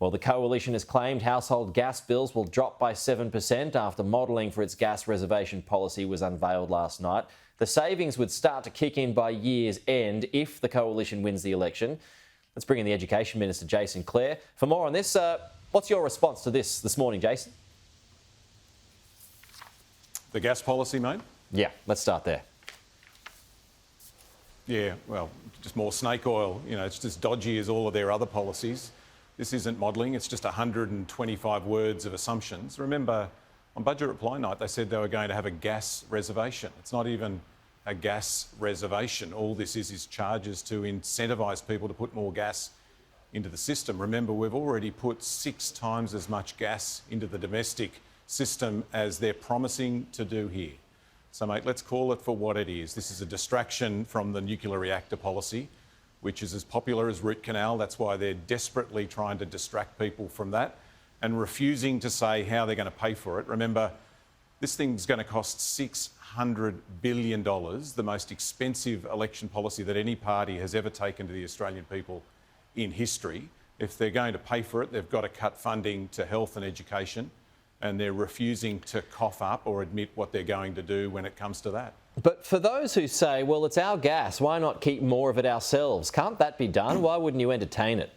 Well, the coalition has claimed household gas bills will drop by 7% after modelling for its gas reservation policy was unveiled last night. The savings would start to kick in by year's end if the coalition wins the election. Let's bring in the Education Minister Jason Clare for more on this. What's your response to this morning, Jason? The gas policy, mate? Yeah, let's start there. Yeah, well, just more snake oil. You know, it's as dodgy as all of their other policies. This isn't modelling, it's just 125 words of assumptions. Remember, on budget reply night, they said they were going to have a gas reservation. It's not even a gas reservation. All this is charges to incentivise people to put more gas into the system. Remember, we've already put 6 times as much gas into the domestic system as they're promising to do here. So, mate, let's call it for what it is. This is a distraction from the nuclear reactor policy, which is as popular as root canal. That's why they're desperately trying to distract people from that and refusing to say how they're going to pay for it. Remember, this thing's going to cost $600 billion, the most expensive election policy that any party has ever taken to the Australian people in history. If they're going to pay for it, they've got to cut funding to health and education, and they're refusing to cough up or admit what they're going to do when it comes to that. But for those who say, well, it's our gas, why not keep more of it ourselves? Can't that be done? Why wouldn't you entertain it?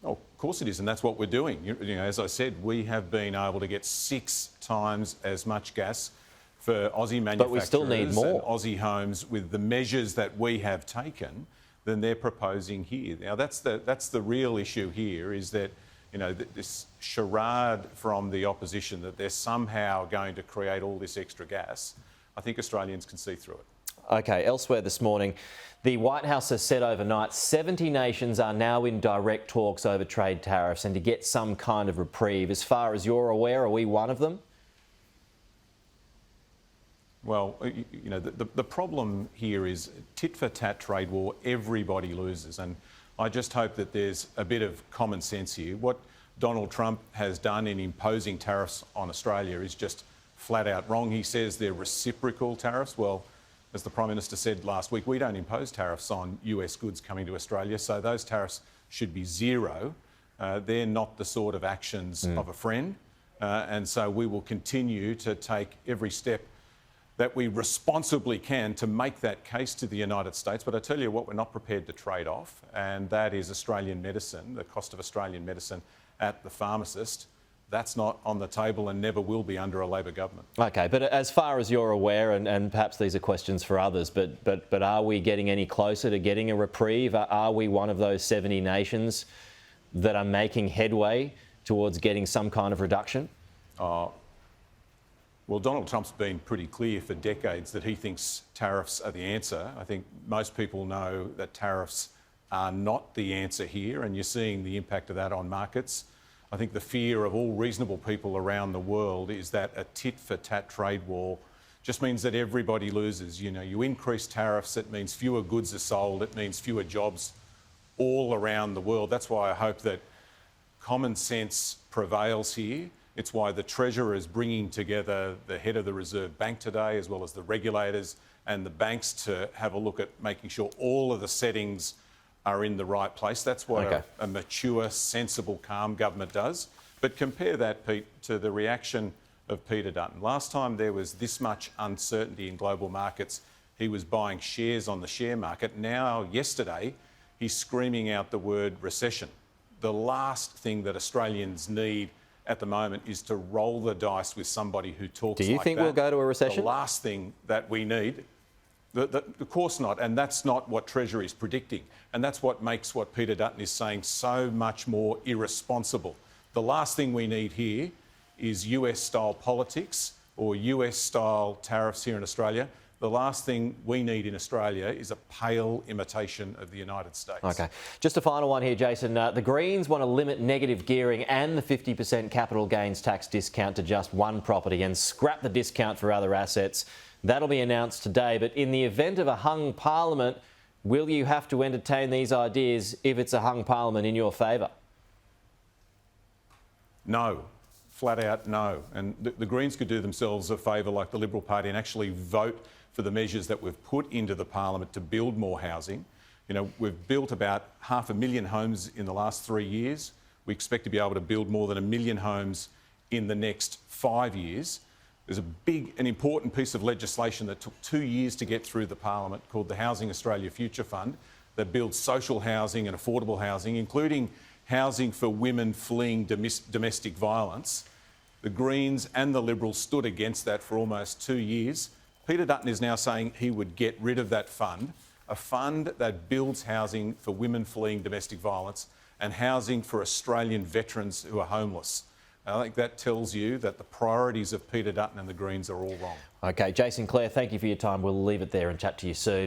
Oh, of course it is, and that's what we're doing. You know, as I said, we have been able to get 6 times as much gas for Aussie manufacturers but we still need more. And Aussie homes with the measures that we have taken than they're proposing here. Now, that's the real issue here, is that, you know, this charade from the opposition that they're somehow going to create all this extra gas. I think Australians can see through it. OK, elsewhere this morning, the White House has said overnight 70 nations are now in direct talks over trade tariffs and to get some kind of reprieve. As far as you're aware, are we one of them? Well, you know, the problem here is tit-for-tat trade war, everybody loses. And I just hope that there's a bit of common sense here. What Donald Trump has done in imposing tariffs on Australia is just flat out wrong. He says they're reciprocal tariffs. Well, as the Prime Minister said last week, we don't impose tariffs on US goods coming to Australia, so those tariffs should be zero. They're not the sort of actions of a friend. And so we will continue to take every step that we responsibly can to make that case to the United States. But I tell you what, we're not prepared to trade off, and that is Australian medicine, the cost of Australian medicine at the pharmacist. That's not on the table and never will be under a Labor government. OK, but as far as you're aware, and perhaps these are questions for others, but are we getting any closer to getting a reprieve? Are we one of those 70 nations that are making headway towards getting some kind of reduction? Well, Donald Trump's been pretty clear for decades that he thinks tariffs are the answer. I think most people know that tariffs are not the answer here, and you're seeing the impact of that on markets. I think the fear of all reasonable people around the world is that a tit-for-tat trade war just means that everybody loses. You know, you increase tariffs, it means fewer goods are sold, it means fewer jobs all around the world. That's why I hope that common sense prevails here. It's why the Treasurer is bringing together the head of the Reserve Bank today, as well as the regulators and the banks, to have a look at making sure all of the settings are in the right place. That's what a mature, sensible, calm government does. But compare that, Pete, to the reaction of Peter Dutton. Last time there was this much uncertainty in global markets, he was buying shares on the share market. Now, yesterday, he's screaming out the word recession. The last thing that Australians need at the moment is to roll the dice with somebody who talks like that. Do you think we'll go to a recession? The last thing that we need, of course not, and that's not what Treasury is predicting. And that's what makes what Peter Dutton is saying so much more irresponsible. The last thing we need here is US-style politics or US-style tariffs here in Australia. The last thing we need in Australia is a pale imitation of the United States. OK. Just a final one here, Jason. The Greens want to limit negative gearing and the 50% capital gains tax discount to just one property and scrap the discount for other assets. That'll be announced today. But in the event of a hung parliament, will you have to entertain these ideas if it's a hung parliament in your favour? No. Flat out no. And the Greens could do themselves a favour like the Liberal Party and actually vote for the measures that we've put into the parliament to build more housing, You know, we've built about 500,000 homes in the last 3 years. We expect to be able to build more than 1 million homes in the next 5 years. There's a big and important piece of legislation that took 2 years to get through the Parliament called the Housing Australia Future Fund that builds social housing and affordable housing, including housing for women fleeing domestic violence. The Greens and the Liberals stood against that for almost 2 years. Peter Dutton is now saying he would get rid of that fund, a fund that builds housing for women fleeing domestic violence and housing for Australian veterans who are homeless. I think that tells you that the priorities of Peter Dutton and the Greens are all wrong. OK, Jason Clare, thank you for your time. We'll leave it there and chat to you soon.